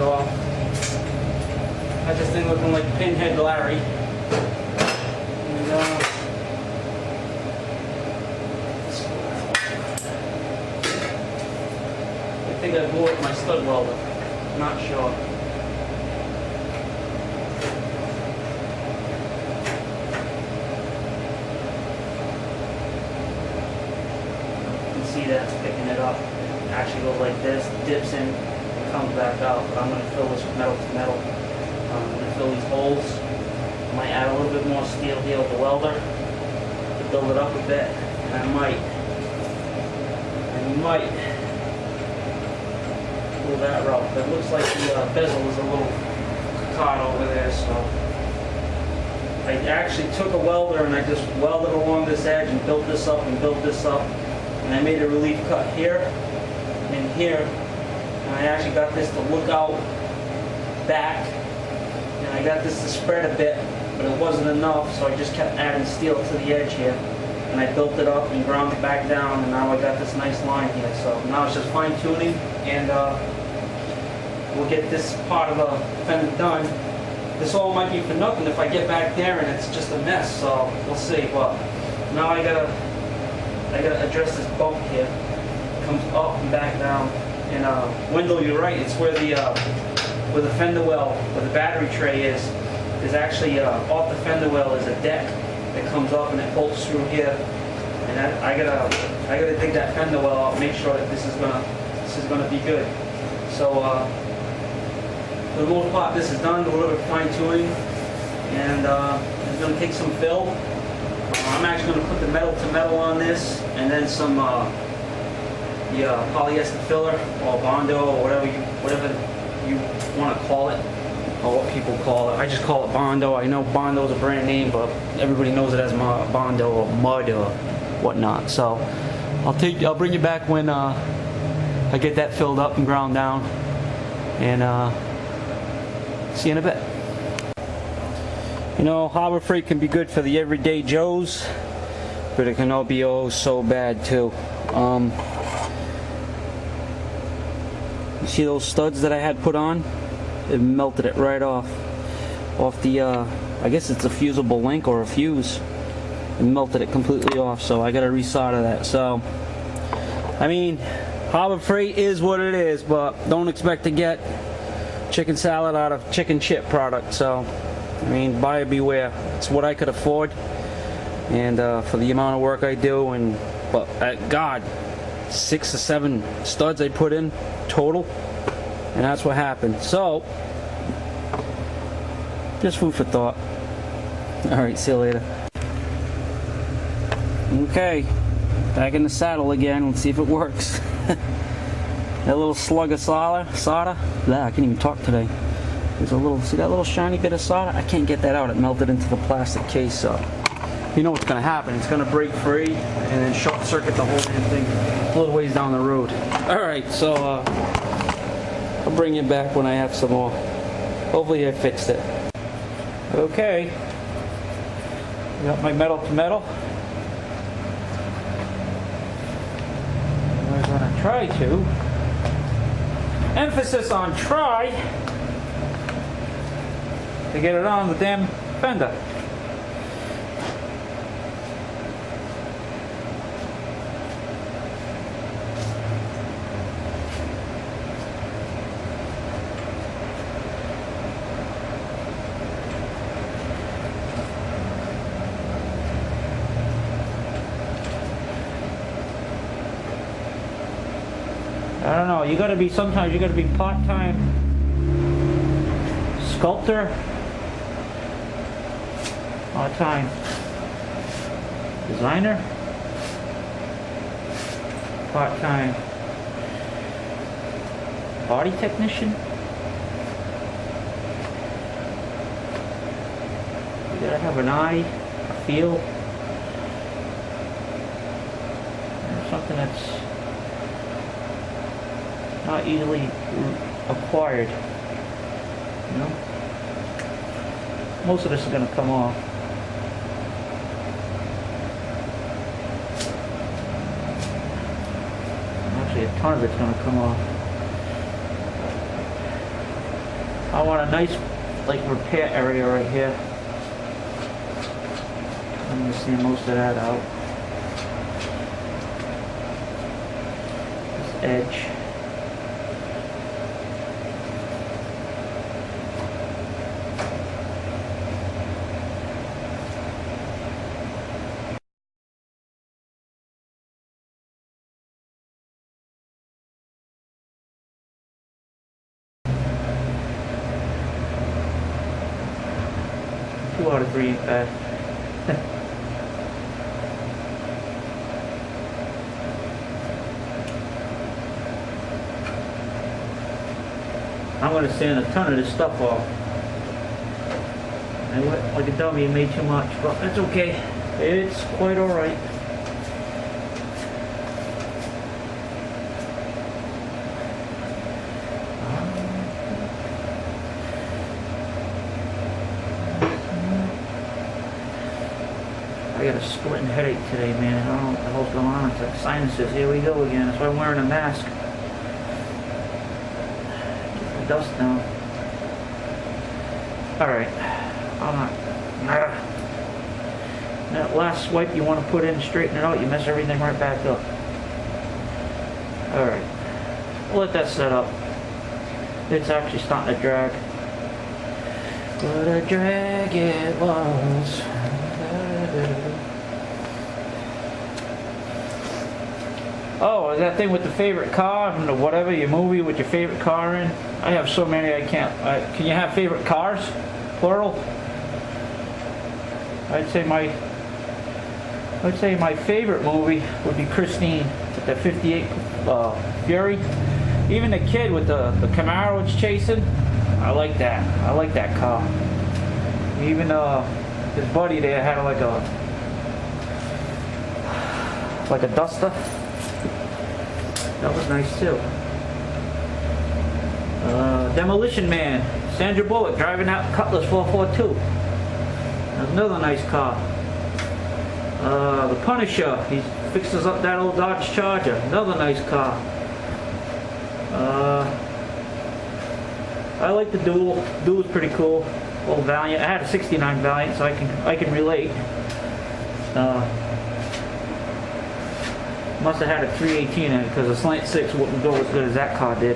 off. Got this thing looking like Pinhead Larry. And, I think I blew up my stud welder. Not sure. See that's picking it up. It actually goes like this, dips in, and comes back out. But I'm going to fill this with metal to metal. I'm going to fill these holes. I might add a little bit more steel here with the welder to build it up a bit. And I might pull that route. But it looks like the bezel is a little caught over there, so I actually took a welder and I just welded along this edge and built this up and built this up. And I made a relief cut here and here, and I actually got this to look out back, and I got this to spread a bit, but it wasn't enough, so I just kept adding steel to the edge here, and I built it up and ground it back down, and now I got this nice line here. So now it's just fine tuning, and we'll get this part of the fender done. This all might be for nothing if I get back there and it's just a mess, so we'll see. But now I gotta address this bump here. It comes up and back down. And Wendell, you're right. It's where the fender well, where the battery tray is. There's actually off the fender well is a deck that comes up and it bolts through here. And I gotta dig that fender well out, make sure that this is gonna be good. So for the most part, this is done. A little bit of fine tuning, and it's gonna take some fill. I'm actually going to put the metal to metal on this, and then some polyester filler or Bondo or whatever you want to call it, or what people call it. I just call it Bondo. I know Bondo is a brand name, but everybody knows it as Bondo or Mud or whatnot. So I'll bring you back when I get that filled up and ground down, and see you in a bit. You know, Harbor Freight can be good for the everyday Joes, but it can all be oh so bad too. You see those studs that I had put on? It melted it right off the, I guess it's a fusible link or a fuse. It melted it completely off, so I gotta resolder that. So, I mean, Harbor Freight is what it is, but don't expect to get chicken salad out of chicken chip product. So, I mean, buyer beware. It's what I could afford, and for the amount of work I do, and but God, 6 or 7 studs I put in total, and that's what happened. So, just food for thought. All right, see you later. Okay, back in the saddle again. Let's see if it works. That little slug of solder. Blah, I can't even talk today. There's a little, see that little shiny bit of solder? I can't get that out. It melted into the plastic case, so you know what's going to happen. It's going to break free and then short circuit the whole damn thing a little ways down the road. Alright, so I'll bring you back when I have some more. Hopefully I fixed it. Okay. Got my metal to metal. We're going to try to. Emphasis on try. To get it on the damn fender. I don't know, sometimes you gotta be part-time sculptor, part-time designer, part-time body technician. You gotta have an eye, a feel, something that's not easily acquired, you know. Most of this is going to come off. Actually, a ton of it's going to come off. I want a nice, like, repair area right here. I'm gonna see most of that out. This edge. Two out of three ain't bad. I'm gonna sand a ton of this stuff off. I went like a dummy and made too much, but that's okay. It's quite alright. I got a splitting headache today, man. I don't know what the hell's going on. It's like sinuses. Here we go again. That's why I'm wearing a mask. Get the dust down. Alright. That last swipe you want to put in, straighten it out, you mess everything right back up. Alright. We'll let that set up. It's actually starting to drag. What a drag it was. Oh, that thing with the favorite car from the whatever your movie with your favorite car in. I have so many I can't. Can you have favorite cars? Plural. I'd say my favorite movie would be Christine with the '58 Fury. Even the kid with the Camaro it's chasing. I like that. I like that car. Even his buddy there had like a Duster. That was nice too. Demolition Man, Sandra Bullock driving out Cutlass 442. That's another nice car. The Punisher, he fixes up that old Dodge Charger. Another nice car. I like the Duel. Duel's pretty cool. Old Valiant. I had a '69 Valiant, so I can relate. Must have had a 318 in it because a Slant 6 wouldn't go as good as that car did.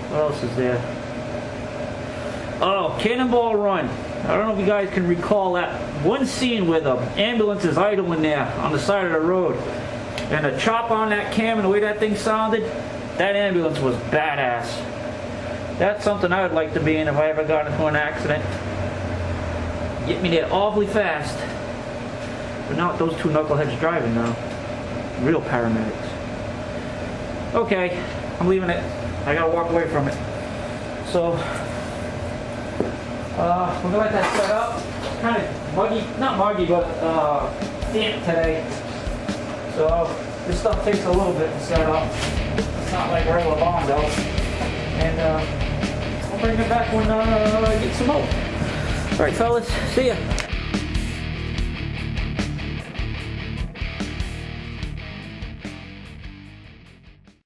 What else is there? Oh, Cannonball Run. I don't know if you guys can recall that one scene where the ambulance is idling there on the side of the road. And the chop on that cam and the way that thing sounded, that ambulance was badass. That's something I would like to be in if I ever got into an accident. Get me there awfully fast. But not those two knuckleheads driving now. Real paramedics. Okay, I'm leaving it. I gotta walk away from it. So, we're gonna let that set up. Kind of muggy, not muggy, but damp today. So, this stuff takes a little bit to set up. It's not like regular Bondo. And I'll bring it back when I get some more. Alright fellas, see ya.